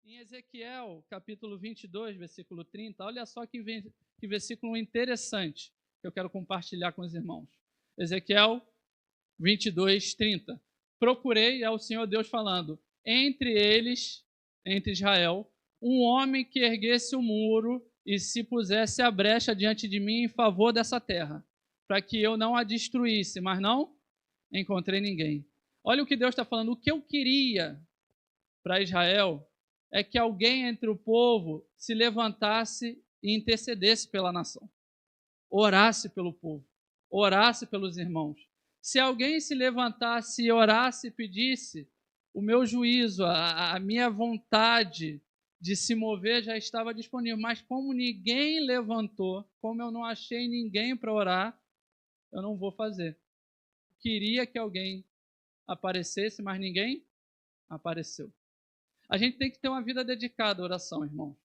Em Ezequiel, capítulo 22, versículo 30, olha só que versículo interessante que eu quero compartilhar com os irmãos. Ezequiel 22, 30. Procurei, é o Senhor Deus falando, entre eles, entre Israel, um homem que erguesse o muro e se pusesse à brecha diante de mim em favor dessa terra, para que eu não a destruísse, mas não encontrei ninguém. Olha o que Deus está falando. O que eu queria para Israel é que alguém entre o povo se levantasse e intercedesse pela nação, orasse pelo povo, orasse pelos irmãos. Se alguém se levantasse e orasse e pedisse, o meu juízo, a minha vontade de se mover já estava disponível. Mas como ninguém levantou, como eu não achei ninguém para orar, eu não vou fazer. Queria que alguém aparecesse, mas ninguém apareceu. A gente tem que ter uma vida dedicada à oração, irmão.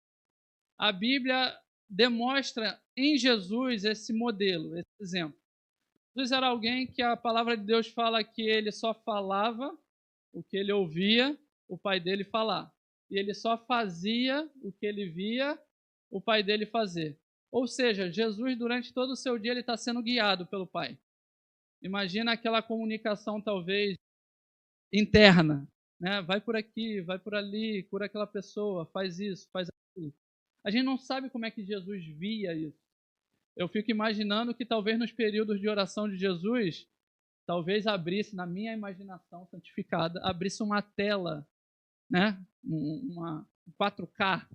A Bíblia demonstra em Jesus esse modelo, esse exemplo. Jesus era alguém que a palavra de Deus fala que ele só falava o que ele ouvia o pai dele falar. E ele só fazia o que ele via o pai dele fazer. Ou seja, Jesus, durante todo o seu dia, ele está sendo guiado pelo Pai. Imagina aquela comunicação, talvez, interna. Né? Vai por aqui, vai por ali, cura aquela pessoa, faz isso, faz aquilo. A gente não sabe como é que Jesus via isso. Eu fico imaginando que talvez nos períodos de oração de Jesus, talvez abrisse, na minha imaginação santificada, abrisse uma tela, né? Uma 4K,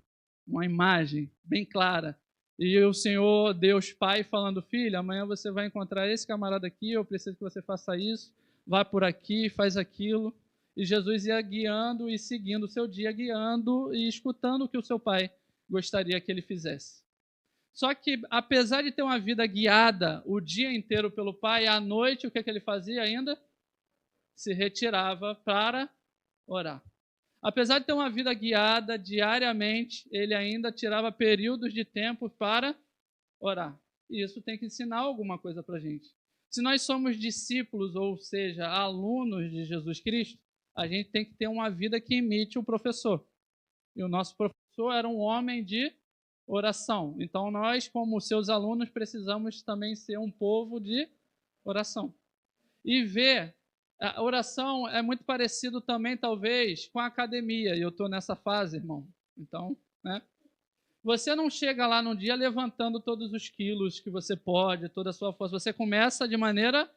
uma imagem bem clara. E o Senhor, Deus Pai, falando, filho, amanhã você vai encontrar esse camarada aqui, eu preciso que você faça isso, vá por aqui, faz aquilo. E Jesus ia guiando e seguindo o seu dia, guiando e escutando o que o seu pai gostaria que ele fizesse. Só que, apesar de ter uma vida guiada o dia inteiro pelo pai, à noite, o que ele fazia ainda? Se retirava para orar. Apesar de ter uma vida guiada diariamente, ele ainda tirava períodos de tempo para orar. E isso tem que ensinar alguma coisa para a gente. Se nós somos discípulos, ou seja, alunos de Jesus Cristo, a gente tem que ter uma vida que imite o professor. E o nosso professor era um homem de oração. Então nós, como seus alunos, precisamos também ser um povo de oração. E ver, a oração é muito parecido também, talvez, com a academia. E eu estou nessa fase, irmão. Então, né? Você não chega lá num dia levantando todos os quilos que você pode, toda a sua força. Você começa de maneira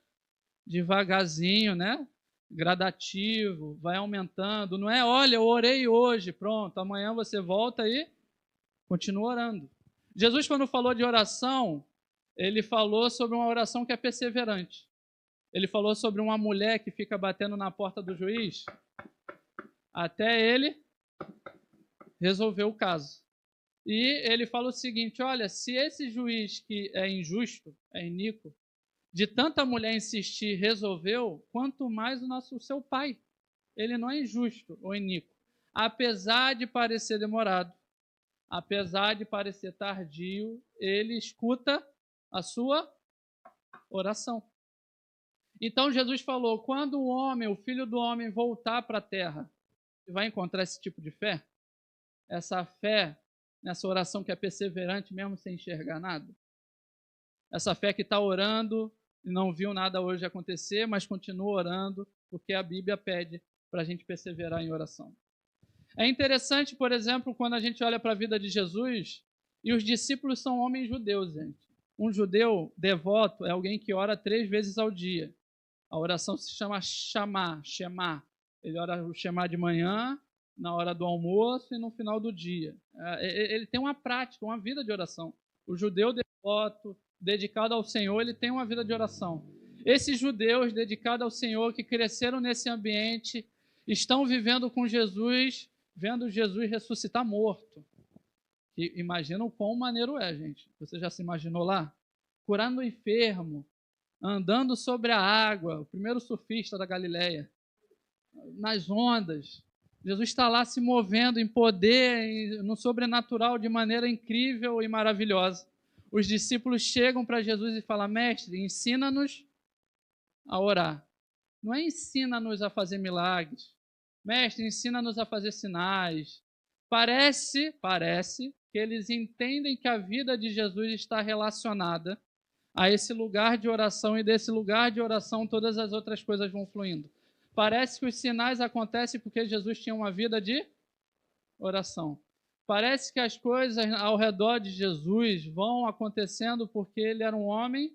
devagarzinho, né? Gradativo, vai aumentando. Não é, olha, eu orei hoje, pronto, amanhã você volta e continua orando. Jesus, quando falou de oração, ele falou sobre uma oração que é perseverante. Ele falou sobre uma mulher que fica batendo na porta do juiz até ele resolver o caso. E ele fala o seguinte, olha, se esse juiz que é injusto, é iníquo, de tanta mulher insistir, resolveu, quanto mais o seu pai. Ele não é injusto ou iníquo. Apesar de parecer demorado, apesar de parecer tardio, ele escuta a sua oração. Então Jesus falou, quando o homem, o filho do homem, voltar para a terra, vai encontrar esse tipo de fé? Essa fé nessa oração que é perseverante mesmo sem enxergar nada? Essa fé que está orando e não viu nada hoje acontecer, mas continua orando, porque a Bíblia pede para a gente perseverar em oração. É interessante, por exemplo, quando a gente olha para a vida de Jesus, e os discípulos são homens judeus, gente. Um judeu devoto é alguém que ora 3 vezes ao dia. A oração se chama Shema. Ele ora o Shema de manhã, na hora do almoço e no final do dia. Ele tem uma prática, uma vida de oração. O judeu devoto, dedicado ao Senhor, ele tem uma vida de oração. Esses judeus dedicados ao Senhor, que cresceram nesse ambiente, estão vivendo com Jesus, vendo Jesus ressuscitar morto. E imagina o quão maneiro é, gente. Você já se imaginou lá? Curando o enfermo, andando sobre a água, o primeiro surfista da Galileia, nas ondas. Jesus está lá se movendo em poder, no sobrenatural, de maneira incrível e maravilhosa. Os discípulos chegam para Jesus e falam, mestre, ensina-nos a orar. Não é ensina-nos a fazer milagres. Mestre, ensina-nos a fazer sinais. Parece que eles entendem que a vida de Jesus está relacionada a esse lugar de oração, e desse lugar de oração todas as outras coisas vão fluindo. Parece que os sinais acontecem porque Jesus tinha uma vida de oração. Parece que as coisas ao redor de Jesus vão acontecendo porque ele era um homem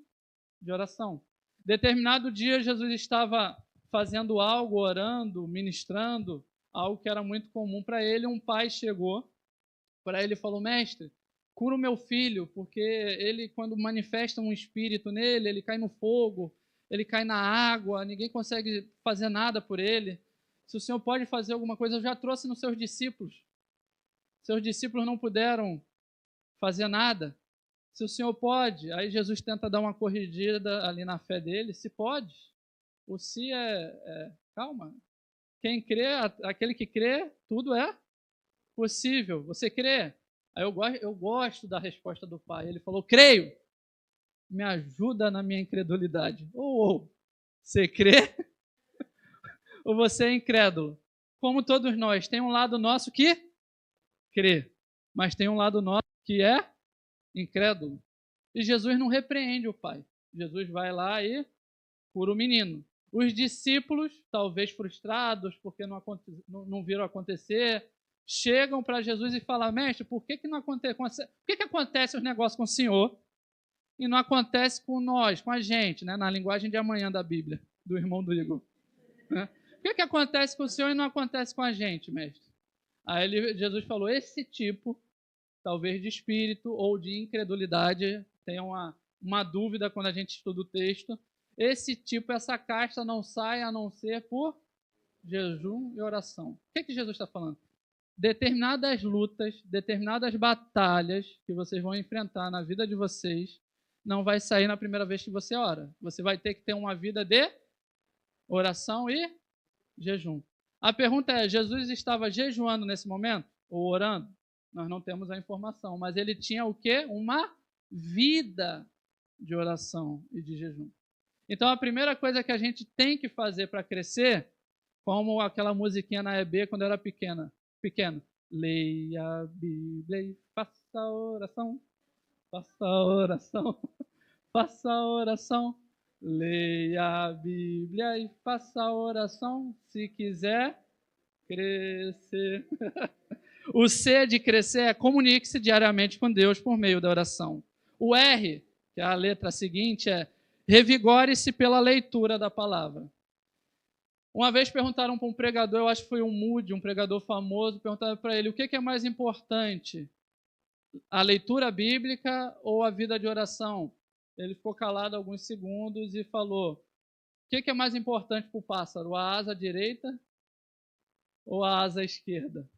de oração. Determinado dia, Jesus estava fazendo algo, orando, ministrando, algo que era muito comum para ele. Um pai chegou para ele e falou: mestre, cura o meu filho, porque ele, quando manifesta um espírito nele, ele cai no fogo, ele cai na água, ninguém consegue fazer nada por ele. Se o Senhor pode fazer alguma coisa, eu já trouxe nos seus discípulos. Seus discípulos não puderam fazer nada. Se o Senhor pode, aí Jesus tenta dar uma corrigida ali na fé dele. Se pode, o se calma. Quem crê, aquele que crê, tudo é possível. Você crê? Aí eu gosto da resposta do pai. Ele falou: creio, me ajuda na minha incredulidade. Você crê ou você é incrédulo? Como todos nós, tem um lado nosso que crê, mas tem um lado nosso que é incrédulo. E Jesus não repreende o pai. Jesus vai lá e cura o menino. Os discípulos, talvez frustrados porque não viram acontecer, chegam para Jesus e falam: mestre, por que não acontece? Por que acontece os negócios com o Senhor e não acontece com nós, com a gente, né? Na linguagem de amanhã da Bíblia, do irmão do Igor. Né? Por que acontece com o Senhor e não acontece com a gente, mestre? Aí Jesus falou: esse tipo, talvez de espírito ou de incredulidade, tem uma dúvida quando a gente estuda o texto. Esse tipo, essa casta não sai a não ser por jejum e oração. O que Jesus está falando? Determinadas lutas, determinadas batalhas que vocês vão enfrentar na vida de vocês, não vai sair na primeira vez que você ora. Você vai ter que ter uma vida de oração e jejum. A pergunta é: Jesus estava jejuando nesse momento? Ou orando? Nós não temos a informação, mas ele tinha o quê? Uma vida de oração e de jejum. Então, a primeira coisa que a gente tem que fazer para crescer, como aquela musiquinha na EB quando eu era pequeno, leia a Bíblia e faça a oração, faça a oração, faça a oração, leia a Bíblia e faça a oração, se quiser crescer. O C de crescer é: comunique-se diariamente com Deus por meio da oração. O R, que é a letra seguinte, é: revigore-se pela leitura da palavra. Uma vez perguntaram para um pregador, eu acho que foi um Moody, um pregador famoso, perguntaram para ele: o que é mais importante, a leitura bíblica ou a vida de oração? Ele ficou calado alguns segundos e falou: o que é mais importante para o pássaro, a asa direita ou a asa esquerda?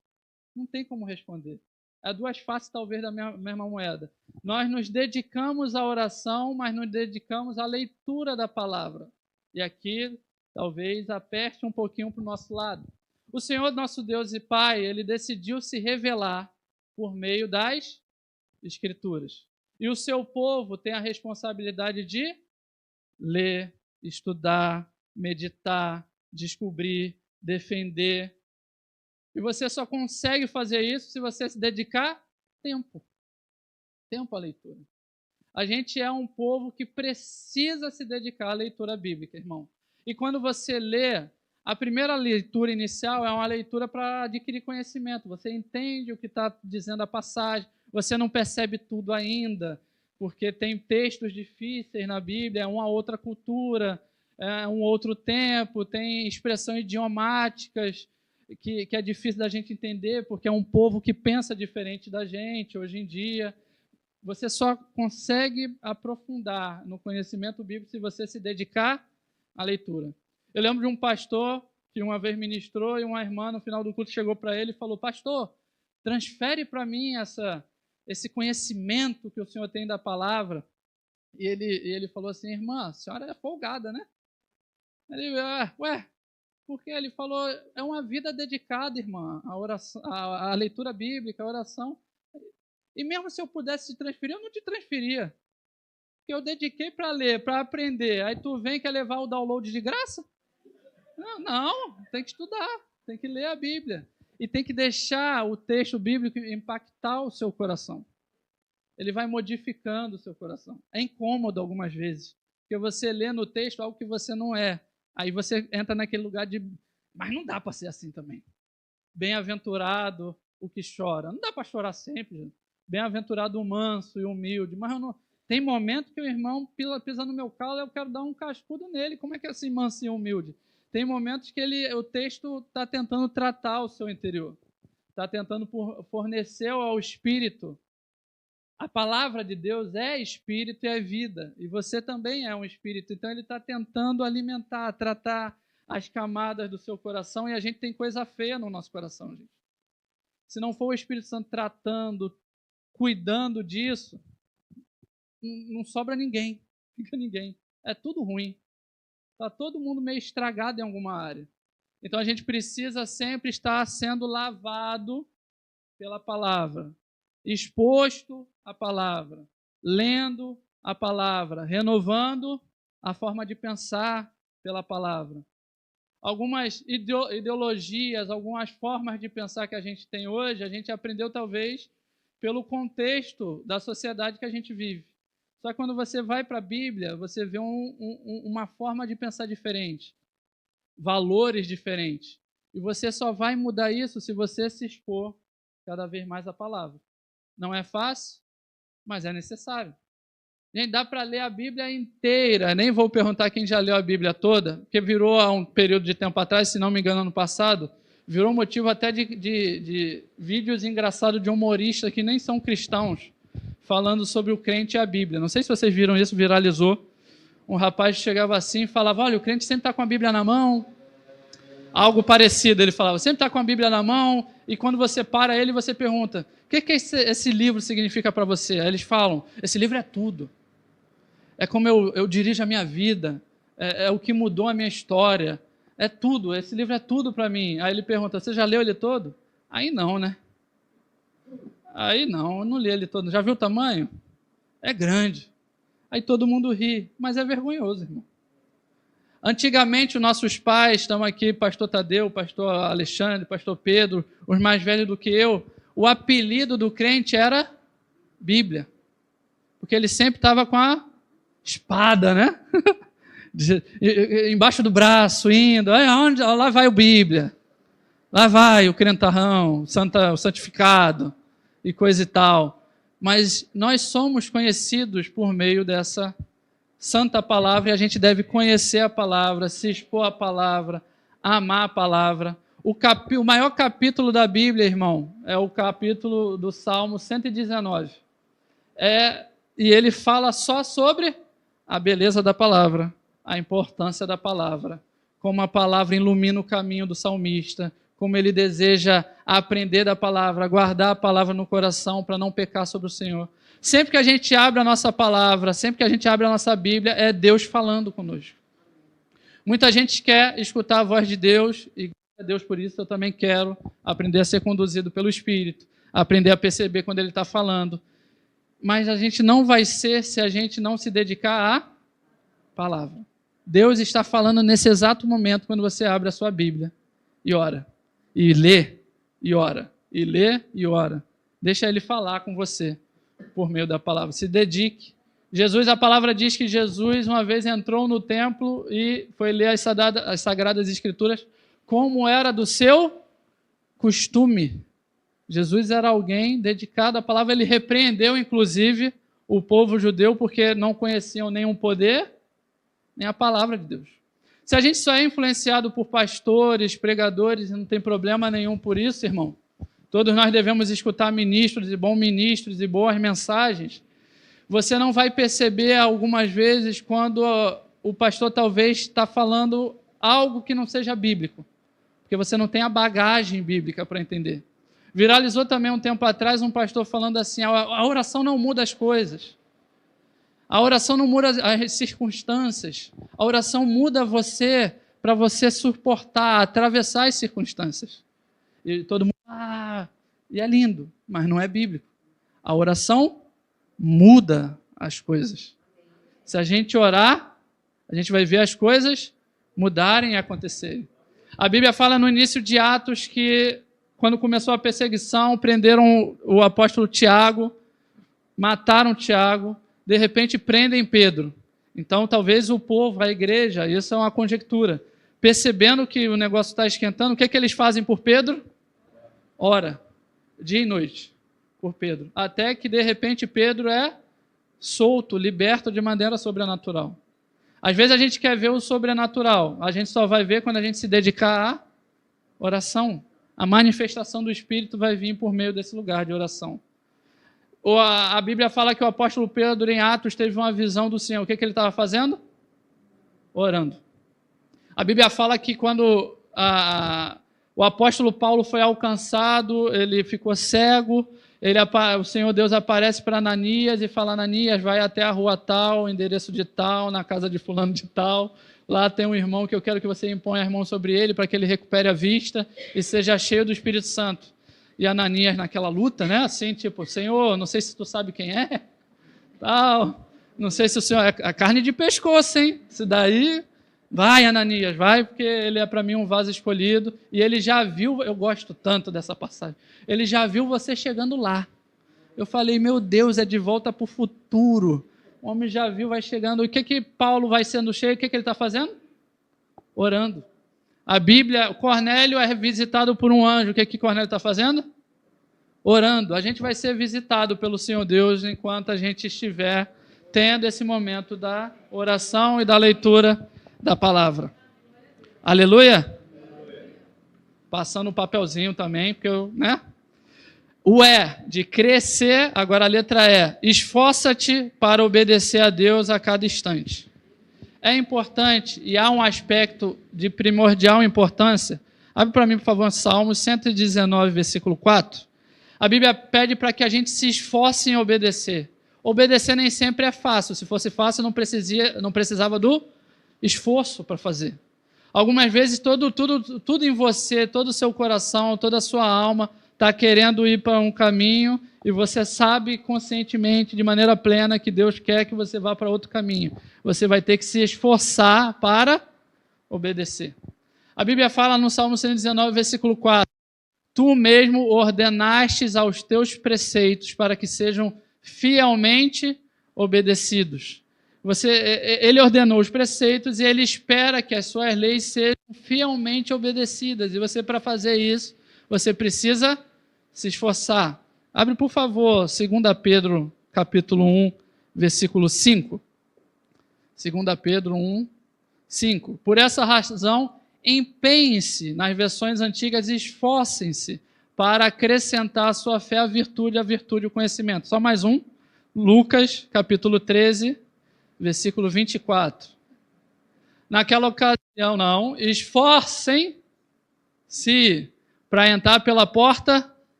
Não tem como responder. É duas faces, talvez, da mesma moeda. Nós nos dedicamos à oração, mas nos dedicamos à leitura da palavra. E aqui, talvez, aperte um pouquinho para o nosso lado. O Senhor, nosso Deus e Pai, ele decidiu se revelar por meio das Escrituras. E o seu povo tem a responsabilidade de ler, estudar, meditar, descobrir, defender. E você só consegue fazer isso se você se dedicar tempo à leitura. A gente é um povo que precisa se dedicar à leitura bíblica, irmão. E quando você lê, a primeira leitura inicial é uma leitura para adquirir conhecimento. Você entende o que está dizendo a passagem, você não percebe tudo ainda, porque tem textos difíceis na Bíblia, é uma outra cultura, é um outro tempo, tem expressões idiomáticas que é difícil da gente entender, porque é um povo que pensa diferente da gente hoje em dia. Você só consegue aprofundar no conhecimento bíblico se você se dedicar à leitura. Eu lembro de um pastor que uma vez ministrou e uma irmã no final do culto chegou para ele e falou: pastor, transfere para mim esse conhecimento que o senhor tem da palavra. E ele falou assim: irmã, a senhora é folgada, né? Ele, porque ele falou: é uma vida dedicada, irmã, à oração, à leitura bíblica, à oração. E mesmo se eu pudesse te transferir, eu não te transferia. Porque eu dediquei para ler, para aprender. Aí tu vem e quer levar o download de graça? Não, tem que estudar, tem que ler a Bíblia. e tem que deixar o texto bíblico impactar o seu coração. Ele vai modificando o seu coração. É incômodo algumas vezes, porque você lê no texto algo que você não é. Aí você entra naquele lugar de, mas não dá para ser assim também. Bem-aventurado o que chora. Não dá para chorar sempre, gente. Bem-aventurado o manso e humilde. Mas eu não... tem momento que o irmão pisa no meu calo e eu quero dar um cascudo nele. Como é que é assim, manso e humilde? Tem momentos que o texto está tentando tratar o seu interior. Está tentando fornecer ao espírito. A palavra de Deus é espírito e é vida. E você também é um espírito. Então ele está tentando alimentar, tratar as camadas do seu coração. E a gente tem coisa feia no nosso coração, gente. Se não for o Espírito Santo tratando, cuidando disso, não sobra ninguém. Fica ninguém. É tudo ruim. Está todo mundo meio estragado em alguma área. Então a gente precisa sempre estar sendo lavado pela palavra, exposto à palavra, lendo a palavra, renovando a forma de pensar pela palavra. Algumas ideologias, algumas formas de pensar que a gente tem hoje, a gente aprendeu talvez pelo contexto da sociedade que a gente vive. Só que quando você vai para a Bíblia, você vê uma forma de pensar diferente, valores diferentes. E você só vai mudar isso se você se expor cada vez mais à palavra. Não é fácil, mas é necessário. Gente, dá para ler a Bíblia inteira. Nem vou perguntar quem já leu a Bíblia toda, porque virou há um período de tempo atrás, se não me engano, ano passado, virou motivo até de vídeos engraçados de humoristas que nem são cristãos, falando sobre o crente e a Bíblia. Não sei se vocês viram isso, viralizou. Um rapaz chegava assim e falava, olha, o crente sempre está com a Bíblia na mão. Algo parecido, ele falava, sempre está com a Bíblia na mão, e quando você para ele, você pergunta, o que esse livro significa para você? Aí eles falam, esse livro é tudo. É como eu dirijo a minha vida, é o que mudou a minha história, é tudo, esse livro é tudo para mim. Aí ele pergunta, você já leu ele todo? Aí não, né? Aí não, eu não li ele todo. Já viu o tamanho? É grande. Aí todo mundo ri, mas é vergonhoso, irmão. Antigamente, os nossos pais, estamos aqui, pastor Tadeu, pastor Alexandre, pastor Pedro, os mais velhos do que eu, o apelido do crente era Bíblia. Porque ele sempre estava com a espada, né? Embaixo do braço, indo, lá vai o Bíblia, lá vai o crentarrão, o santificado e coisa e tal. Mas nós somos conhecidos por meio dessa santa palavra e a gente deve conhecer a palavra, se expor à palavra, amar a palavra. O maior capítulo da Bíblia, irmão, é o capítulo do Salmo 119. E ele fala só sobre a beleza da palavra, a importância da palavra, como a palavra ilumina o caminho do salmista, como ele deseja aprender da palavra, guardar a palavra no coração para não pecar sobre o Senhor. Sempre que a gente abre a nossa palavra, sempre que a gente abre a nossa Bíblia, é Deus falando conosco. Muita gente quer escutar a voz de Deus, e glória a Deus por isso, eu também quero aprender a ser conduzido pelo Espírito, aprender a perceber quando Ele está falando. Mas a gente não vai ser se a gente não se dedicar à palavra. Deus está falando nesse exato momento quando você abre a sua Bíblia e ora, e lê, e ora, e lê, e ora. Deixa Ele falar com você por meio da palavra. Se dedique. A palavra diz que Jesus uma vez entrou no templo e foi ler as Sagradas Escrituras como era do seu costume. Jesus era alguém dedicado à palavra, ele repreendeu, inclusive, o povo judeu porque não conheciam nem o poder, nem a palavra de Deus. Se a gente só é influenciado por pastores, pregadores, não tem problema nenhum por isso, irmão. Todos nós devemos escutar ministros e boas mensagens. Você não vai perceber algumas vezes quando o pastor talvez está falando algo que não seja bíblico, porque você não tem a bagagem bíblica para entender. Viralizou também um tempo atrás um pastor falando assim, a oração não muda as coisas. A oração não muda as circunstâncias. A oração muda você para você suportar, atravessar as circunstâncias. E todo mundo, e é lindo, mas não é bíblico. A oração muda as coisas. Se a gente orar, a gente vai ver as coisas mudarem e acontecerem. A Bíblia fala no início de Atos que quando começou a perseguição, prenderam o apóstolo Tiago, mataram Tiago, de repente prendem Pedro. Então, talvez o povo, a igreja, isso é uma conjectura, percebendo que o negócio está esquentando, o que eles fazem por Pedro? Ora, dia e noite, por Pedro. Até que, de repente, Pedro é solto, liberto de maneira sobrenatural. Às vezes a gente quer ver o sobrenatural, a gente só vai ver quando a gente se dedicar à oração. A manifestação do Espírito vai vir por meio desse lugar de oração. A Bíblia fala que o apóstolo Pedro, em Atos, teve uma visão do Senhor. O que ele estava fazendo? Orando. A Bíblia fala que quando o apóstolo Paulo foi alcançado, ele ficou cego, o Senhor Deus aparece para Ananias e fala: Ananias, vai até a rua tal, endereço de tal, na casa de fulano de tal, lá tem um irmão que eu quero que você imponha as mãos sobre ele para que ele recupere a vista e seja cheio do Espírito Santo. E Ananias naquela luta, né, assim, tipo, Senhor, não sei se tu sabe quem é, tal, não sei se o Senhor, é carne de pescoço, hein, se daí... Vai, Ananias, vai, porque ele é para mim um vaso escolhido. E ele já viu, eu gosto tanto dessa passagem, ele já viu você chegando lá. Eu falei, meu Deus, é de volta para o futuro. O homem já viu, vai chegando. E o que Paulo vai sendo cheio? O que ele está fazendo? Orando. A Bíblia, Cornélio é visitado por um anjo. O que Cornélio está fazendo? Orando. A gente vai ser visitado pelo Senhor Deus enquanto a gente estiver tendo esse momento da oração e da leitura da palavra. Aleluia? Passando o papelzinho também, porque eu, né? O de crescer, agora a letra esforça-te para obedecer a Deus a cada instante. É importante e há um aspecto de primordial importância. Abre para mim, por favor, Salmos 119, versículo 4. A Bíblia pede para que a gente se esforce em obedecer. Obedecer nem sempre é fácil. Se fosse fácil, não precisava do esforço para fazer. Algumas vezes tudo em você, todo o seu coração, toda a sua alma está querendo ir para um caminho e você sabe conscientemente, de maneira plena, que Deus quer que você vá para outro caminho. Você vai ter que se esforçar para obedecer. A Bíblia fala no Salmo 119, versículo 4: Tu mesmo ordenastes aos teus preceitos para que sejam fielmente obedecidos. Ele ordenou os preceitos e ele espera que as suas leis sejam fielmente obedecidas. E você, para fazer isso, você precisa se esforçar. Abre, por favor, 2 Pedro, capítulo 1, versículo 5. 2 Pedro 1, 5. Por essa razão, empenhem-se, nas versões antigas, esforcem-se para acrescentar à sua fé a virtude e o conhecimento. Só mais um. Lucas, capítulo 13, versículo 24. Naquela ocasião, não, esforcem-se para entrar pela porta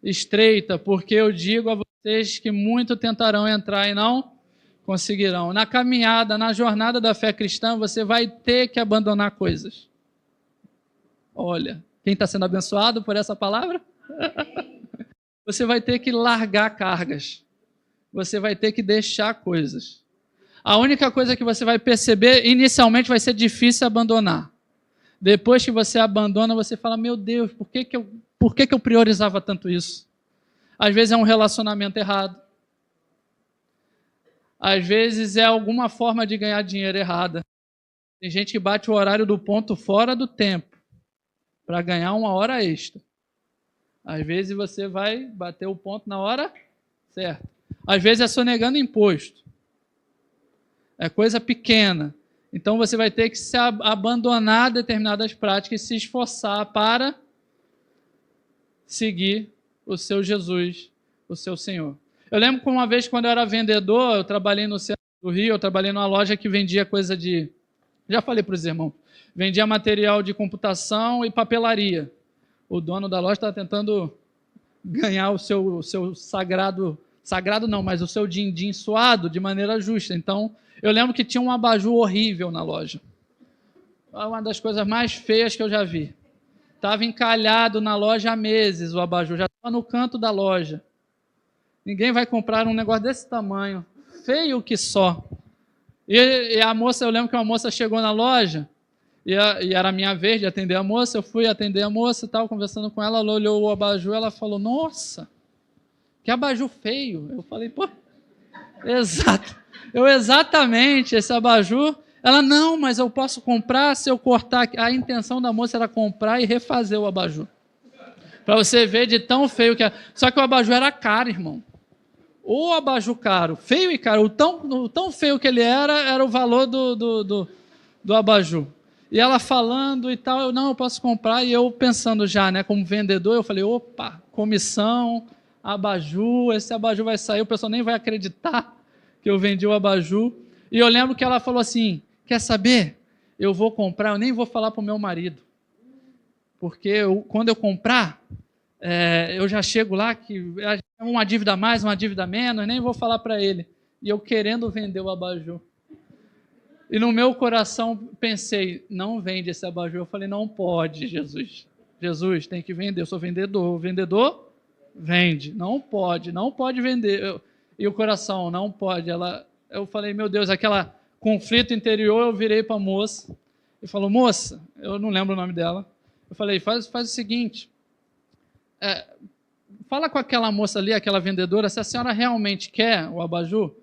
estreita, porque eu digo a vocês que muito tentarão entrar e não conseguirão. Na caminhada, na jornada da fé cristã, você vai ter que abandonar coisas. Olha, quem está sendo abençoado por essa palavra? Você vai ter que largar cargas. Você vai ter que deixar coisas. A única coisa que você vai perceber, inicialmente vai ser difícil abandonar. Depois que você abandona, você fala, meu Deus, por que eu priorizava tanto isso? Às vezes é um relacionamento errado. Às vezes é alguma forma de ganhar dinheiro errada. Tem gente que bate o horário do ponto fora do tempo para ganhar uma hora extra. Às vezes você vai bater o ponto na hora certa. Às vezes é sonegando imposto. É coisa pequena. Então você vai ter que se abandonar determinadas práticas e se esforçar para seguir o seu Jesus, o seu Senhor. Eu lembro que uma vez, quando eu era vendedor, eu trabalhei no centro do Rio, eu trabalhei numa loja que vendia coisa de... Já falei para os irmãos. Vendia material de computação e papelaria. O dono da loja estava tentando ganhar o seu sagrado não, mas o seu din-din suado de maneira justa. Então, eu lembro que tinha um abajur horrível na loja. Uma das coisas mais feias que eu já vi. Estava encalhado na loja há meses o abajur, já estava no canto da loja. Ninguém vai comprar um negócio desse tamanho, feio que só. E a moça, eu lembro que uma moça chegou na loja E era a minha vez de atender a moça, eu fui atender a moça e tal, conversando com ela, ela olhou o abajur, ela falou, nossa, que abajur feio. Eu falei, pô, exatamente, esse abajur. Ela, não, mas eu posso comprar se eu cortar. A intenção da moça era comprar e refazer o abajur. Para você ver de tão feio que é. Só que o abajur era caro, irmão. O abajur caro, feio e caro. O tão feio que ele era o valor do abajur. E ela falando e tal, eu posso comprar. E eu pensando já, né, como vendedor, eu falei, opa, comissão, abajur, esse abajur vai sair, o pessoal nem vai acreditar que eu vendi o abajur. E eu lembro que ela falou assim, quer saber? Eu vou comprar, eu nem vou falar para o meu marido. Porque quando eu comprar, eu já chego lá, que é uma dívida a mais, uma dívida a menos, nem vou falar para ele. E eu querendo vender o abajur. E no meu coração pensei, não vende esse abajur. Eu falei, não pode, Jesus. Jesus, tem que vender, eu sou vendedor. O vendedor vende, não pode vender. E o coração, não pode. Eu falei, meu Deus, aquele conflito interior, eu virei para a moça e falou, moça, eu não lembro o nome dela. Eu falei, faz o seguinte, fala com aquela moça ali, aquela vendedora, se a senhora realmente quer o abajur,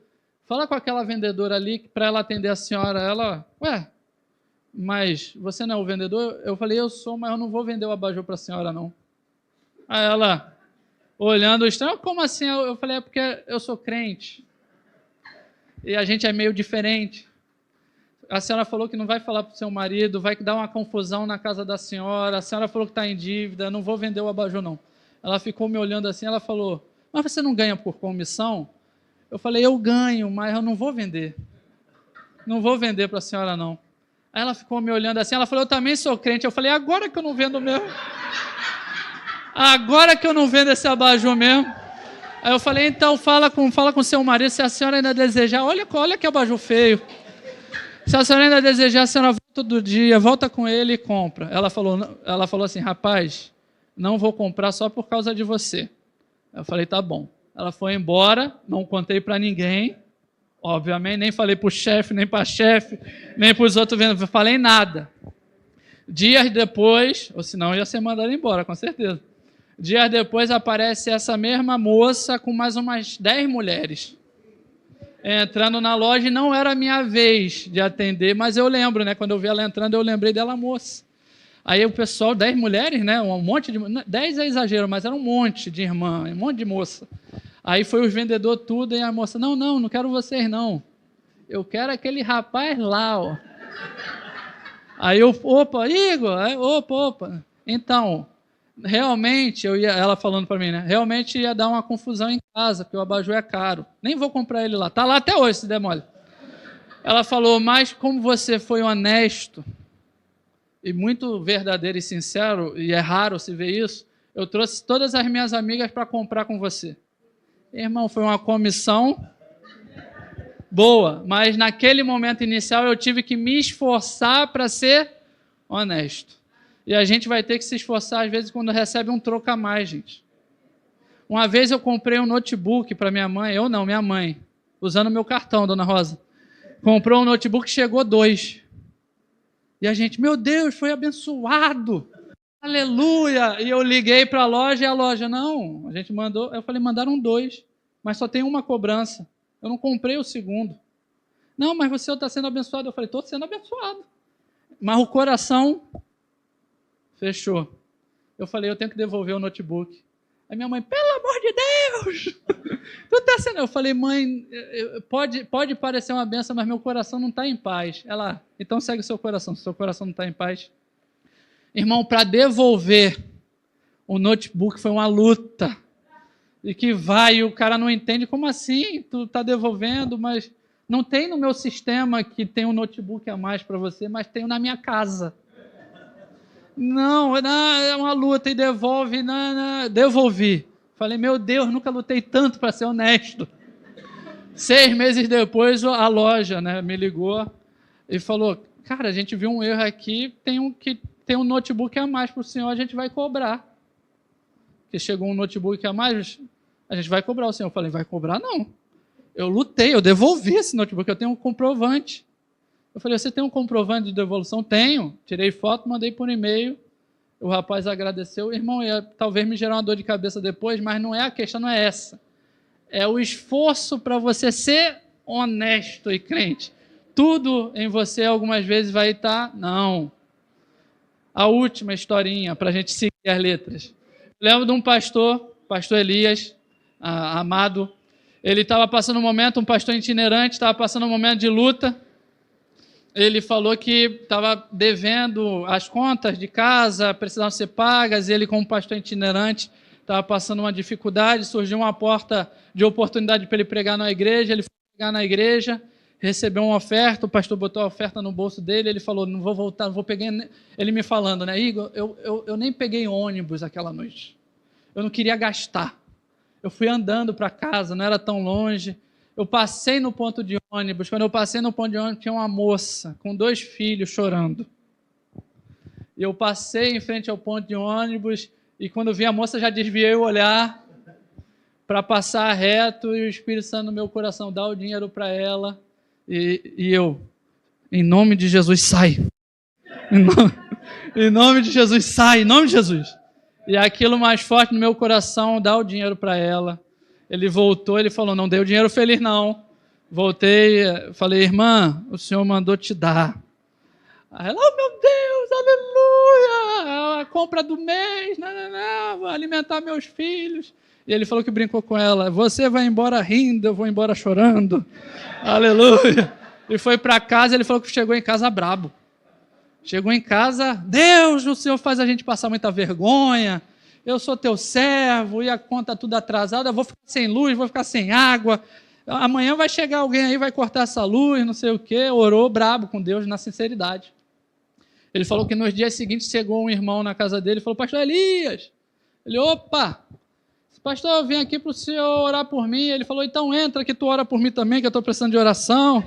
fala com aquela vendedora ali para ela atender a senhora. Ela, mas você não é o vendedor? Eu falei, eu sou, mas eu não vou vender o abajur para a senhora, não. Aí ela, olhando estranho, como assim? Eu falei, é porque eu sou crente. E a gente é meio diferente. A senhora falou que não vai falar para o seu marido, vai dar uma confusão na casa da senhora, a senhora falou que está em dívida, não vou vender o abajur, não. Ela ficou me olhando assim, ela falou, mas você não ganha por comissão? Eu falei, eu ganho, mas eu não vou vender. Não vou vender para a senhora, não. Aí ela ficou me olhando assim, ela falou, eu também sou crente. Eu falei, agora que eu não vendo mesmo. Agora que eu não vendo esse abajur mesmo. Aí eu falei, então fala com seu marido, se a senhora ainda desejar, olha que abajur feio. Se a senhora ainda desejar, a senhora volta todo dia, volta com ele e compra. Ela falou assim, rapaz, não vou comprar só por causa de você. Eu falei, tá bom. Ela foi embora, não contei para ninguém, obviamente, nem falei para o chefe, nem para a chefe, nem para os outros vendedores, não falei nada. Dias depois, ou senão ia ser mandado embora, com certeza. Dias depois aparece essa mesma moça com mais umas 10 mulheres. Entrando na loja, e não era a minha vez de atender, mas eu lembro, né? Quando eu vi ela entrando, eu lembrei dela moça. Aí o pessoal, 10 mulheres, né? Um monte de... 10 é exagero, mas era um monte de irmã, um monte de moça. Aí foi os vendedores tudo, e a moça, não quero vocês não. Eu quero aquele rapaz lá, ó. Aí eu, opa, Igor, opa. Então, realmente, ela falando para mim, né? Realmente ia dar uma confusão em casa, porque o abajur é caro. Nem vou comprar ele lá. Tá lá até hoje, se der mole. Ela falou, mas como você foi honesto e muito verdadeiro e sincero, e é raro se ver isso, eu trouxe todas as minhas amigas para comprar com você. Irmão, foi uma comissão boa, mas naquele momento inicial eu tive que me esforçar para ser honesto. E a gente vai ter que se esforçar às vezes quando recebe um troco a mais, gente. Uma vez eu comprei um notebook para minha mãe, minha mãe, usando meu cartão, dona Rosa. Comprou um notebook, chegou 2. E a gente, meu Deus, foi abençoado. Aleluia! E eu liguei para a loja e a loja, não, a gente mandou, eu falei, mandaram 2, mas só tem uma cobrança. Eu não comprei o segundo. Não, mas você está sendo abençoado. Eu falei, estou sendo abençoado. Mas o coração fechou. Eu falei, eu tenho que devolver o notebook. Aí minha mãe, pelo amor de Deus! Tu está sendo... Eu falei, mãe, pode parecer uma benção, mas meu coração não está em paz. Ela, então segue o seu coração, se o seu coração não está em paz. Irmão, para devolver o notebook foi uma luta. E que vai, o cara não entende, como assim? Tu está devolvendo, mas não tem no meu sistema que tem um notebook a mais para você, mas tenho na minha casa. Não, é uma luta e devolve, devolvi. Falei, meu Deus, nunca lutei tanto para ser honesto. 6 meses depois, a loja, né, me ligou e falou, cara, a gente viu um erro aqui, tem um notebook a mais para o senhor, a gente vai cobrar. Porque chegou um notebook a mais, a gente vai cobrar o senhor. Eu falei, vai cobrar não. Eu lutei, eu devolvi esse notebook, eu tenho um comprovante. Eu falei, você tem um comprovante de devolução? Tenho. Tirei foto, mandei por e-mail. O rapaz agradeceu. Irmão, talvez me gerar uma dor de cabeça depois, mas não é a questão, não é essa. É o esforço para você ser honesto e crente. Tudo em você algumas vezes vai estar... Não. A última historinha, para a gente seguir as letras. Eu lembro de um pastor Elias, amado. Ele estava passando um momento, um pastor itinerante, estava passando um momento de luta. Ele falou que estava devendo as contas de casa, precisavam ser pagas. Ele, como pastor itinerante, estava passando uma dificuldade. Surgiu uma porta de oportunidade para ele pregar na igreja. Ele foi pregar na igreja, recebeu uma oferta. O pastor botou a oferta no bolso dele. Ele falou: não vou voltar, não vou pegar. Ele me falando, né, Igor, eu nem peguei ônibus aquela noite. Eu não queria gastar. Eu fui andando para casa, não era tão longe. Eu passei no ponto de ônibus. Quando eu passei no ponto de ônibus, tinha uma moça com 2 filhos chorando. E eu passei em frente ao ponto de ônibus e quando vi a moça, já desviei o olhar para passar reto e o Espírito Santo no meu coração, dá o dinheiro para ela. E eu, em nome de Jesus, sai. Em nome de Jesus, sai. Em nome de Jesus. E aquilo mais forte no meu coração, dá o dinheiro para ela. Ele voltou, ele falou, não dei o dinheiro feliz não. Voltei, falei, irmã, o Senhor mandou te dar. Aí ela, oh meu Deus, aleluia, a compra do mês, não, vou alimentar meus filhos. E ele falou que brincou com ela, você vai embora rindo, eu vou embora chorando. Aleluia. E foi para casa, ele falou que chegou em casa brabo. Chegou em casa, Deus, o Senhor faz a gente passar muita vergonha, eu sou teu servo, e a conta tudo atrasada, eu vou ficar sem luz, vou ficar sem água, amanhã vai chegar alguém aí, vai cortar essa luz, não sei o quê, orou brabo com Deus, na sinceridade. Ele falou que nos dias seguintes chegou um irmão na casa dele e falou, pastor Elias, ele, opa, pastor, eu vim aqui para o senhor orar por mim, ele falou, então entra que tu ora por mim também, que eu estou precisando de oração.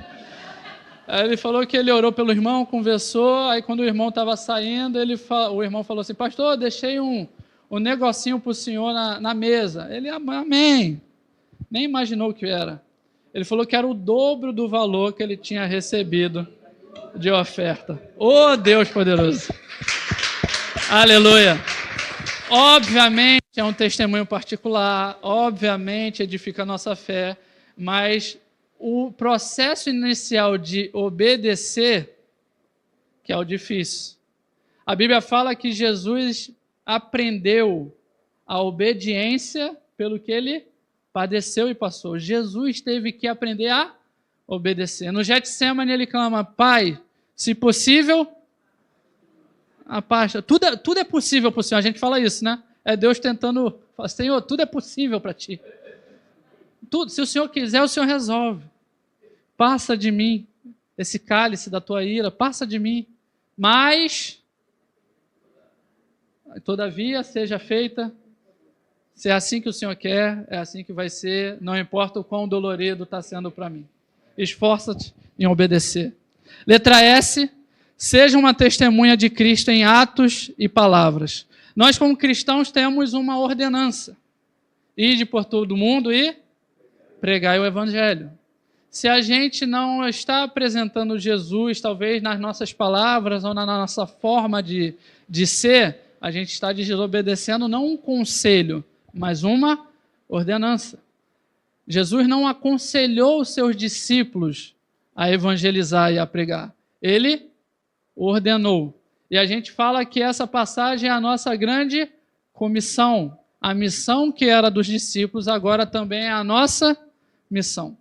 Aí ele falou que ele orou pelo irmão, conversou, aí quando o irmão estava saindo, o irmão falou assim, pastor, deixei um negocinho para o senhor na mesa. Ele, amém. Nem imaginou o que era. Ele falou que era o dobro do valor que ele tinha recebido de oferta. Oh, Deus poderoso. Aleluia. Obviamente é um testemunho particular, obviamente edifica a nossa fé, mas o processo inicial de obedecer, que é o difícil. A Bíblia fala que Jesus aprendeu a obediência pelo que ele padeceu e passou. Jesus teve que aprender a obedecer. No Getsemane ele clama, Pai, se possível, apasta. Tudo é possível para o Senhor. A gente fala isso, né? É Deus tentando, Senhor, tudo é possível para ti. Tudo, se o Senhor quiser, o Senhor resolve. Passa de mim esse cálice da tua ira, passa de mim. Mas, todavia, seja feita. Se é assim que o Senhor quer, é assim que vai ser. Não importa o quão dolorido está sendo para mim. Esforça-te em obedecer. Letra S. Seja uma testemunha de Cristo em atos e palavras. Nós, como cristãos, temos uma ordenança. Ide por todo mundo e pregai o evangelho. Se a gente não está apresentando Jesus, talvez nas nossas palavras ou na nossa forma de ser, a gente está desobedecendo não um conselho, mas uma ordenança. Jesus não aconselhou os seus discípulos a evangelizar e a pregar. Ele ordenou. E a gente fala que essa passagem é a nossa grande comissão. A missão que era dos discípulos agora também é a nossa missão.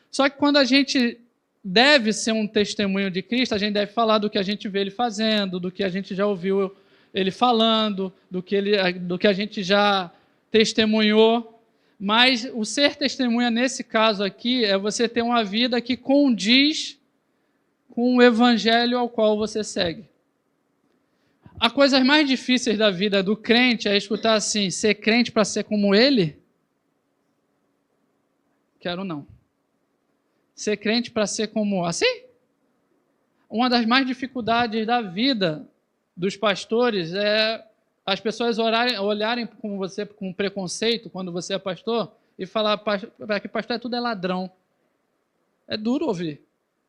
Só que quando a gente deve ser um testemunho de Cristo, a gente deve falar do que a gente vê ele fazendo, do que a gente já ouviu ele falando, do que a gente já testemunhou. Mas o ser testemunha nesse caso aqui é você ter uma vida que condiz com o evangelho ao qual você segue. A coisa mais difícil da vida do crente é escutar assim, ser crente para ser como ele? Quero não. Ser crente para ser como assim? Uma das mais dificuldades da vida dos pastores é as pessoas olharem com você com preconceito quando você é pastor e falar que pastor tudo é ladrão. É duro ouvir.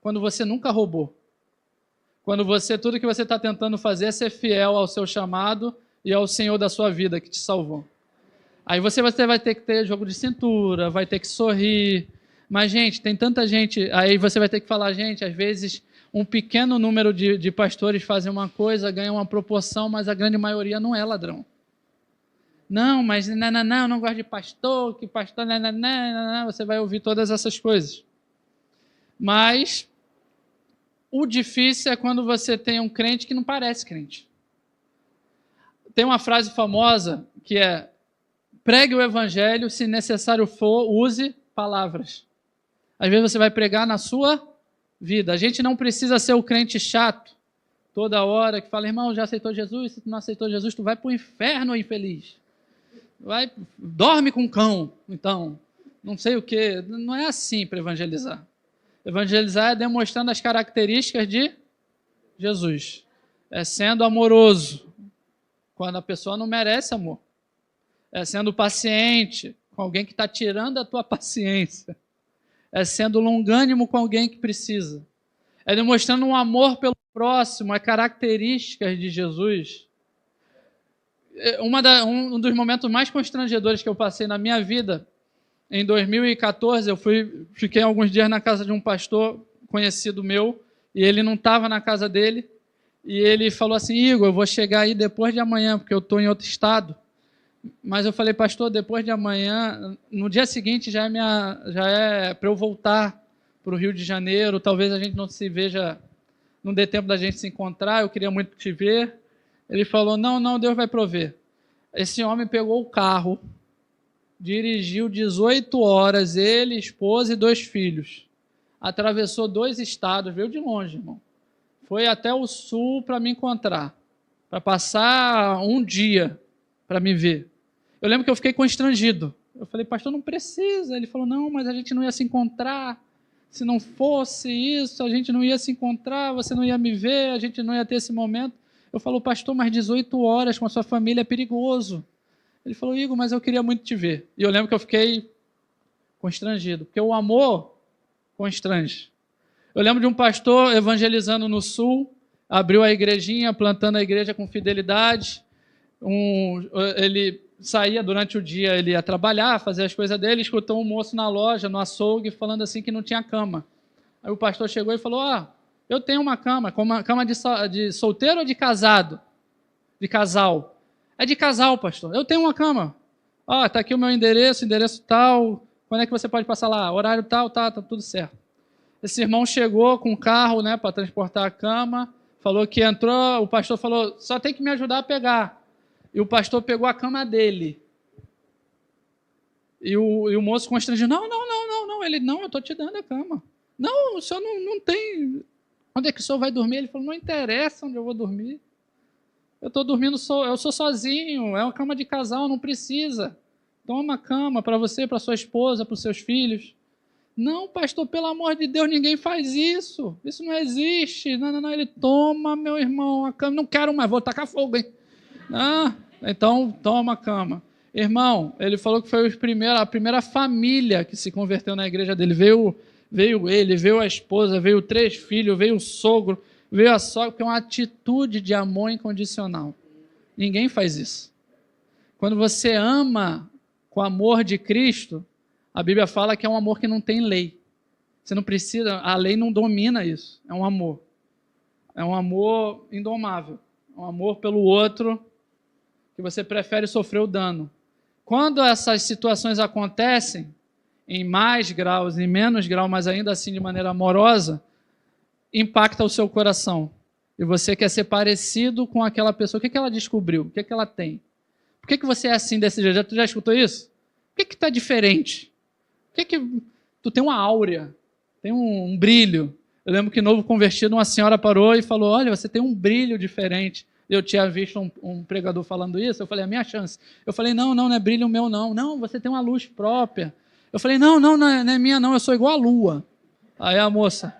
Quando você nunca roubou. Quando tudo que você está tentando fazer é ser fiel ao seu chamado e ao Senhor da sua vida que te salvou. Aí você vai ter que ter jogo de cintura, vai ter que sorrir. Mas, gente, tem tanta gente. Aí você vai ter que falar, gente, às vezes um pequeno número de pastores fazem uma coisa, ganham uma proporção, mas a grande maioria não é ladrão. Não, mas eu não gosto de pastor, que pastor, você vai ouvir todas essas coisas. Mas o difícil é quando você tem um crente que não parece crente. Tem uma frase famosa que é: pregue o evangelho, se necessário for, use palavras. Às vezes você vai pregar na sua vida. A gente não precisa ser o crente chato, toda hora, que fala, irmão, já aceitou Jesus? Se tu não aceitou Jesus, tu vai para o inferno, infeliz. Dorme com cão, então. Não sei o quê. Não é assim para evangelizar. Evangelizar é demonstrando as características de Jesus. É sendo amoroso, quando a pessoa não merece amor. É sendo paciente com alguém que está tirando a tua paciência. É sendo longânimo com alguém que precisa. É demonstrando um amor pelo próximo, as características de Jesus. Um dos momentos mais constrangedores que eu passei na minha vida, em 2014, fiquei alguns dias na casa de um pastor conhecido meu, e ele não estava na casa dele, e ele falou assim, Igor, eu vou chegar aí depois de amanhã, porque eu estou em outro estado. Mas eu falei, pastor, depois de amanhã, no dia seguinte já é para eu voltar para o Rio de Janeiro, talvez a gente não se veja, não dê tempo da gente se encontrar, eu queria muito te ver. Ele falou, não, Deus vai prover. Esse homem pegou o carro, dirigiu 18 horas, ele, esposa e 2 filhos. Atravessou 2 estados, veio de longe, irmão. Foi até o sul para me encontrar, para passar um dia para me ver. Eu lembro que eu fiquei constrangido. Eu falei, pastor, não precisa. Ele falou, não, mas a gente não ia se encontrar. Se não fosse isso, a gente não ia se encontrar, você não ia me ver, a gente não ia ter esse momento. Eu falo, pastor, mas 18 horas com a sua família é perigoso. Ele falou, Igor, mas eu queria muito te ver. E eu lembro que eu fiquei constrangido, porque o amor constrange. Eu lembro de um pastor evangelizando no sul, abriu a igrejinha, plantando a igreja com fidelidade. Ele saía durante o dia, ele ia trabalhar, fazer as coisas dele, escutou um moço na loja, no açougue, falando assim que não tinha cama. Aí o pastor chegou e falou, eu tenho uma cama de solteiro ou de casado? De casal. É de casal, pastor. Eu tenho uma cama. Tá aqui o meu endereço tal. Quando é que você pode passar lá? Horário tal, tá tudo certo. Esse irmão chegou com um carro, né, para transportar a cama, falou que entrou, o pastor falou, só tem que me ajudar a pegar. E o pastor pegou a cama dele. E o moço constrangido, não. Ele, não, eu estou te dando a cama. Não, o senhor não tem... Onde é que o senhor vai dormir? Ele falou, não interessa onde eu vou dormir. Eu estou dormindo, eu sou sozinho, é uma cama de casal, não precisa. Toma uma cama para você, para sua esposa, para os seus filhos. Não, pastor, pelo amor de Deus, ninguém faz isso. Isso não existe. Não. Ele, toma, meu irmão, a cama. Não quero mais, vou tacar fogo, hein? Então, toma a cama. Irmão, ele falou que foi a primeira família que se converteu na igreja dele. Veio ele, veio a esposa, veio 3 filhos, veio o sogro, veio a sogra, porque é uma atitude de amor incondicional. Ninguém faz isso. Quando você ama com o amor de Cristo, a Bíblia fala que é um amor que não tem lei. Você não precisa, a lei não domina isso. É um amor. É um amor indomável. É um amor pelo outro que você prefere sofrer o dano. Quando essas situações acontecem, em mais graus, em menos grau, mas ainda assim de maneira amorosa, impacta o seu coração. E você quer ser parecido com aquela pessoa. O que ela descobriu? O que ela tem? Por que você é assim desse jeito? Tu já escutou isso? Por que está diferente? Por que tu tem uma áurea? Tem um brilho? Eu lembro que novo convertido, uma senhora parou e falou, olha, você tem um brilho diferente. Eu tinha visto um pregador falando isso, eu falei, a minha chance. Eu falei, não é brilho meu, não. Não, você tem uma luz própria. Eu falei, não é minha, não, eu sou igual a lua. Aí a moça,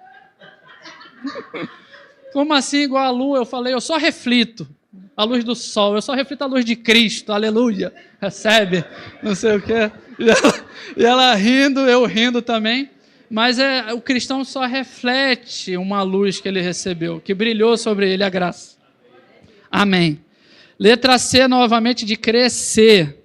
como assim igual a lua? Eu falei, eu só reflito a luz do sol, eu só reflito a luz de Cristo, aleluia, recebe, não sei o quê. E ela rindo, eu rindo também. Mas o cristão só reflete uma luz que ele recebeu, que brilhou sobre ele a graça. Amém. Letra C, novamente, de crescer.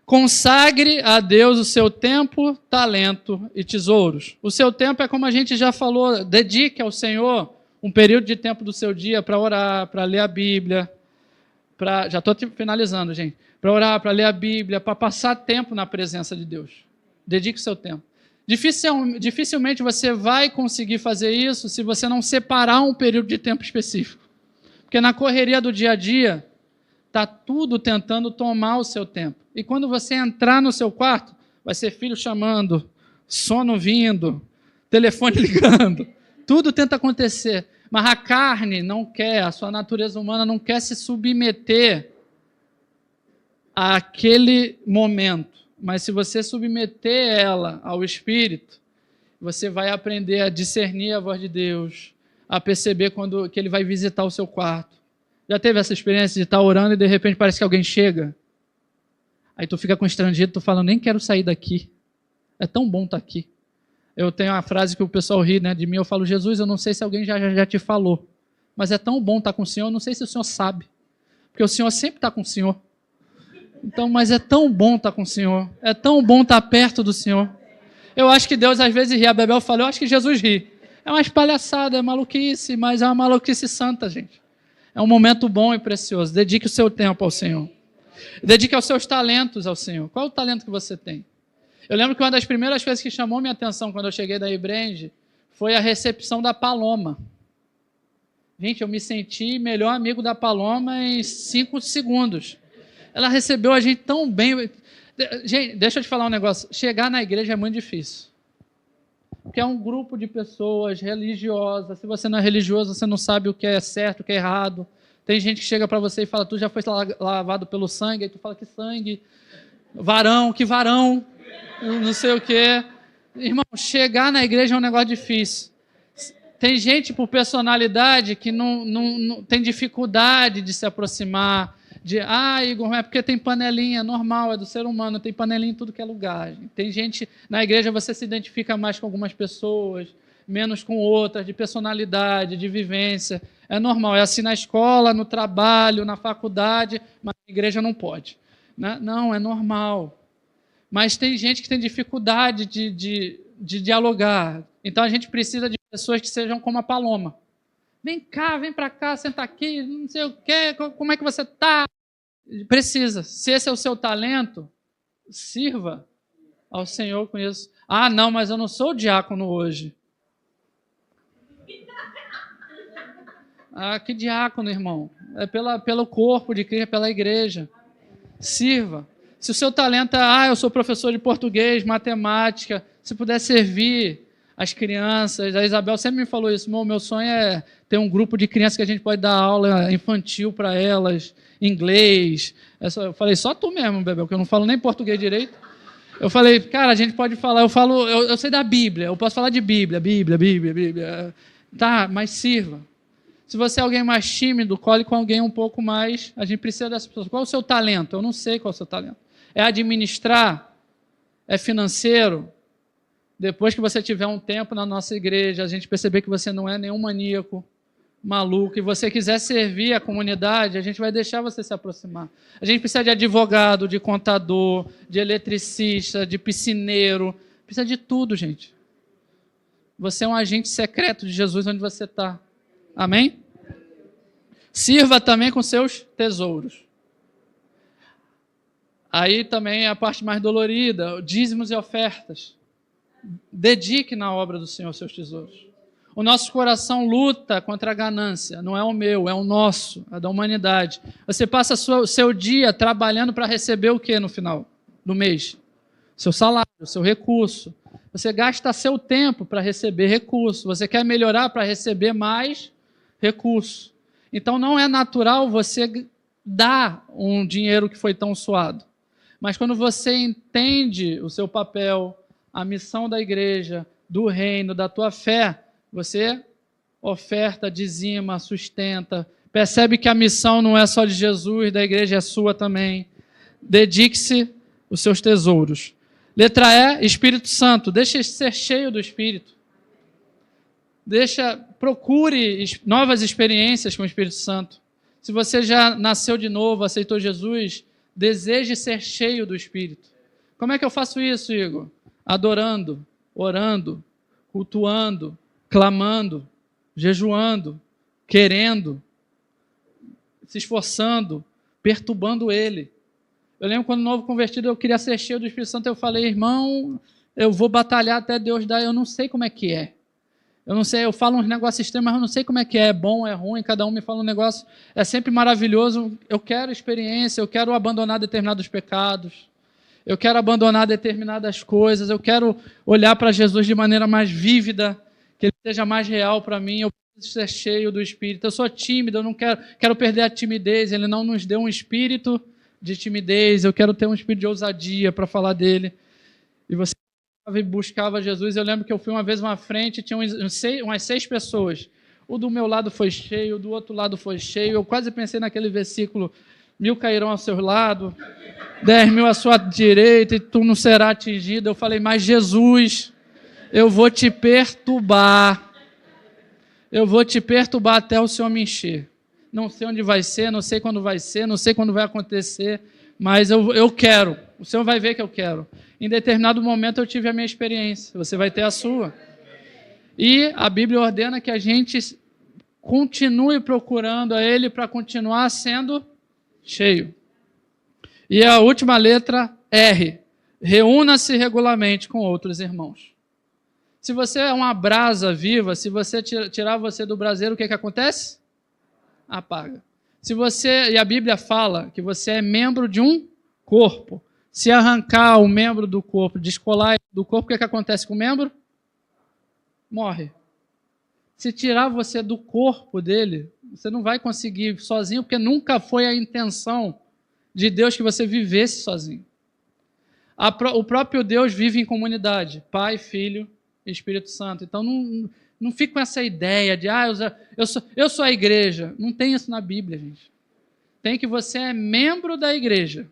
Consagre a Deus o seu tempo, talento e tesouros. O seu tempo é como a gente já falou, dedique ao Senhor um período de tempo do seu dia para orar, para ler a Bíblia, já estou finalizando, gente, para orar, para ler a Bíblia, para passar tempo na presença de Deus. Dedique o seu tempo. Dificilmente você vai conseguir fazer isso se você não separar um período de tempo específico. Porque na correria do dia a dia, está tudo tentando tomar o seu tempo. E quando você entrar no seu quarto, vai ser filho chamando, sono vindo, telefone ligando. Tudo tenta acontecer. Mas a carne não quer, a sua natureza humana não quer se submeter àquele momento. Mas se você submeter ela ao Espírito, você vai aprender a discernir a voz de Deus, a perceber quando que Ele vai visitar o seu quarto. Já teve essa experiência de estar orando e de repente parece que alguém chega? Aí tu fica constrangido, tu fala, nem quero sair daqui. É tão bom estar aqui. Eu tenho uma frase que o pessoal ri, né, de mim, eu falo, Jesus, eu não sei se alguém já te falou, mas é tão bom estar com o Senhor, eu não sei se o Senhor sabe, porque o Senhor sempre está com o Senhor. Então, mas é tão bom estar com o Senhor, é tão bom estar perto do Senhor. Eu acho que Deus às vezes ri, a Bebel falou, eu acho que Jesus ri. É uma espalhaçada, é maluquice, mas é uma maluquice santa, gente. É um momento bom e precioso. Dedique o seu tempo ao Senhor. Dedique os seus talentos ao Senhor. Qual é o talento que você tem? Eu lembro que uma das primeiras coisas que chamou minha atenção quando eu cheguei da Ibrand foi a recepção da Paloma. Gente, eu me senti melhor amigo da Paloma em 5 segundos. Ela recebeu a gente tão bem. Gente, deixa eu te falar um negócio. Chegar na igreja é muito difícil. Porque é um grupo de pessoas religiosas. Se você não é religioso, você não sabe o que é certo, o que é errado. Tem gente que chega para você e fala, tu já foi lavado pelo sangue? Aí tu fala, que sangue? Varão, que varão? Não sei o quê. Irmão, chegar na igreja é um negócio difícil. Tem gente por personalidade que não tem dificuldade de se aproximar. Igor, é porque tem panelinha, normal, é do ser humano, tem panelinha em tudo que é lugar. Tem gente, na igreja você se identifica mais com algumas pessoas, menos com outras, de personalidade, de vivência. É normal, é assim na escola, no trabalho, na faculdade, mas na igreja não pode. Não, é normal. Mas tem gente que tem dificuldade de dialogar. Então a gente precisa de pessoas que sejam como a Paloma. Vem cá, vem para cá, senta aqui, não sei o quê, como é que você está? Precisa. Se esse é o seu talento, sirva ao Senhor com isso. Ah, não, mas eu não sou diácono hoje. Ah, que diácono, irmão? É pelo corpo de Cristo, pela igreja. Sirva. Se o seu talento é, eu sou professor de português, matemática, se puder servir as crianças, a Isabel sempre me falou isso, meu sonho é ter um grupo de crianças que a gente pode dar aula infantil para elas, inglês. Eu falei, só tu mesmo, Bebel, que eu não falo nem português direito. Eu falei, cara, a gente pode falar, eu sei da Bíblia, eu posso falar de Bíblia. Tá, mas sirva. Se você é alguém mais tímido, cole com alguém um pouco mais, a gente precisa dessas pessoas. Qual é o seu talento? Eu não sei qual é o seu talento. É administrar? É financeiro? Depois que você tiver um tempo na nossa igreja, a gente perceber que você não é nenhum maníaco, maluco, e você quiser servir a comunidade, a gente vai deixar você se aproximar. A gente precisa de advogado, de contador, de eletricista, de piscineiro, precisa de tudo, gente. Você é um agente secreto de Jesus onde você está. Amém? Sirva também com seus tesouros. Aí também é a parte mais dolorida, dízimos e ofertas. Dedique na obra do Senhor seus tesouros. O nosso coração luta contra a ganância, não é o meu, é o nosso, é da humanidade. Você passa o seu dia trabalhando para receber o que no final do mês? Seu salário, seu recurso. Você gasta seu tempo para receber recurso. Você quer melhorar para receber mais recurso. Então não é natural você dar um dinheiro que foi tão suado. Mas quando você entende o seu papel, a missão da igreja, do reino, da tua fé, você oferta, dizima, sustenta, percebe que a missão não é só de Jesus, da igreja é sua também. Dedique-se os seus tesouros. Letra E, Espírito Santo. Deixa ser cheio do Espírito. Procure novas experiências com o Espírito Santo. Se você já nasceu de novo, aceitou Jesus, deseje ser cheio do Espírito. Como é que eu faço isso, Igor? Adorando, orando, cultuando, clamando, jejuando, querendo, se esforçando, perturbando Ele. Eu lembro quando novo convertido eu queria ser cheio do Espírito Santo, eu falei, irmão, eu vou batalhar até Deus dar, eu não sei como é que é. Eu não sei, eu falo uns negócios extremos, mas eu não sei como é que é bom, é ruim, cada um me fala um negócio, é sempre maravilhoso, eu quero experiência, eu quero abandonar determinados pecados, eu quero abandonar determinadas coisas, eu quero olhar para Jesus de maneira mais vívida, que Ele seja mais real para mim, eu preciso ser cheio do Espírito, eu sou tímido, eu não quero perder a timidez, Ele não nos deu um espírito de timidez, eu quero ter um espírito de ousadia para falar dele, e você buscava Jesus. Eu lembro que eu fui uma vez uma frente, tinha umas 6 pessoas. O do meu lado foi cheio, o do outro lado foi cheio. Eu quase pensei naquele versículo: 1000 cairão ao seu lado, 10.000 à sua direita, e tu não serás atingido. Eu falei, mas Jesus, eu vou te perturbar. Eu vou te perturbar até o Senhor me encher. Não sei onde vai ser, não sei quando vai ser, não sei quando vai acontecer, mas eu quero. O Senhor vai ver que eu quero. Em determinado momento eu tive a minha experiência, você vai ter a sua. E a Bíblia ordena que a gente continue procurando a Ele para continuar sendo cheio. E a última letra, R. Reúna-se regularmente com outros irmãos. Se você é uma brasa viva, se você tirar você do braseiro, o que acontece? Apaga. E a Bíblia fala que você é membro de um corpo. Se arrancar o membro do corpo, descolar ele do corpo, o que acontece com o membro? Morre. Se tirar você do corpo dele, você não vai conseguir sozinho, porque nunca foi a intenção de Deus que você vivesse sozinho. O próprio Deus vive em comunidade, Pai, Filho e Espírito Santo. Então não fique com essa ideia de eu sou a igreja. Não tem isso na Bíblia, gente. Tem que você é membro da igreja.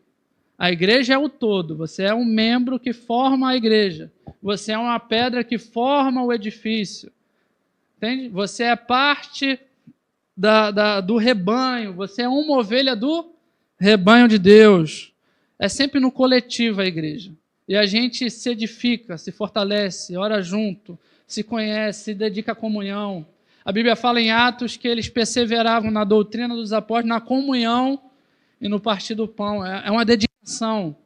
A igreja é o todo, você é um membro que forma a igreja. Você é uma pedra que forma o edifício. Entende? Você é parte do rebanho, você é uma ovelha do rebanho de Deus. É sempre no coletivo a igreja. E a gente se edifica, se fortalece, ora junto, se conhece, se dedica à comunhão. A Bíblia fala em Atos que eles perseveravam na doutrina dos apóstolos, na comunhão e no partir do pão. É uma dedicação.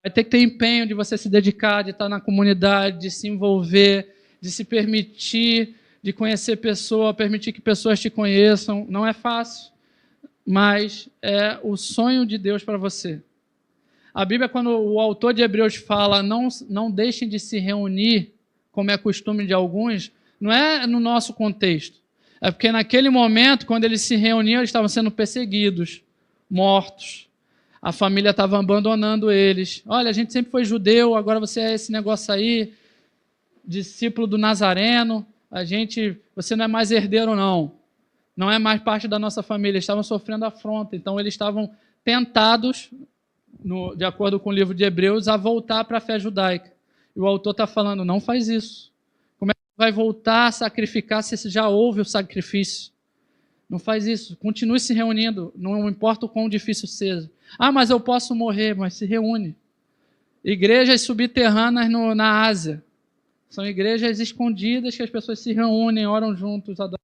Vai ter que ter empenho de você se dedicar, de estar na comunidade, de se envolver, de se permitir, de conhecer pessoas, permitir que pessoas te conheçam. Não é fácil, mas é o sonho de Deus para você. A Bíblia, quando o autor de Hebreus fala não deixem de se reunir, como é costume de alguns, não é no nosso contexto. É porque naquele momento, quando eles se reuniam, eles estavam sendo perseguidos, mortos. A família estava abandonando eles. Olha, a gente sempre foi judeu, agora você é esse negócio aí, discípulo do Nazareno, você não é mais herdeiro não. Não é mais parte da nossa família. Eles estavam sofrendo afronta, então eles estavam tentados, de acordo com o livro de Hebreus, a voltar para a fé judaica. E o autor está falando, não faz isso. Como é que vai voltar a sacrificar se já houve o sacrifício? Não faz isso. Continue se reunindo, não importa o quão difícil seja. Mas eu posso morrer, mas se reúne. Igrejas subterrâneas na Ásia. São igrejas escondidas que as pessoas se reúnem, oram juntos, adoram.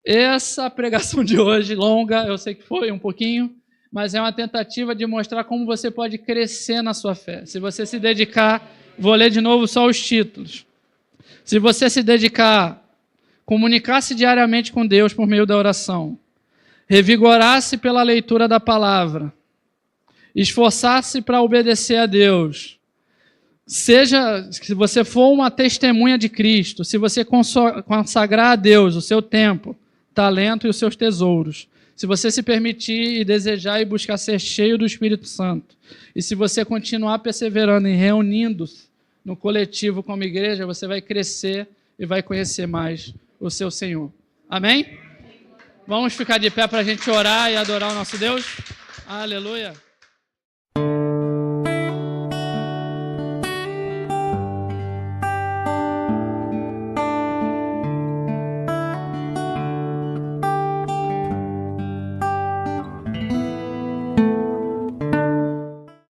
Essa pregação de hoje, longa, eu sei que foi um pouquinho, mas é uma tentativa de mostrar como você pode crescer na sua fé. Se você se dedicar, vou ler de novo só os títulos. Se você se dedicar, comunicar-se diariamente com Deus por meio da oração, revigorar-se pela leitura da palavra, esforçar-se para obedecer a Deus, se você for uma testemunha de Cristo, se você consagrar a Deus o seu tempo, talento e os seus tesouros, se você se permitir e desejar e buscar ser cheio do Espírito Santo, e se você continuar perseverando e reunindo-se no coletivo como igreja, você vai crescer e vai conhecer mais o seu Senhor. Amém? Vamos ficar de pé para a gente orar e adorar o nosso Deus? Aleluia!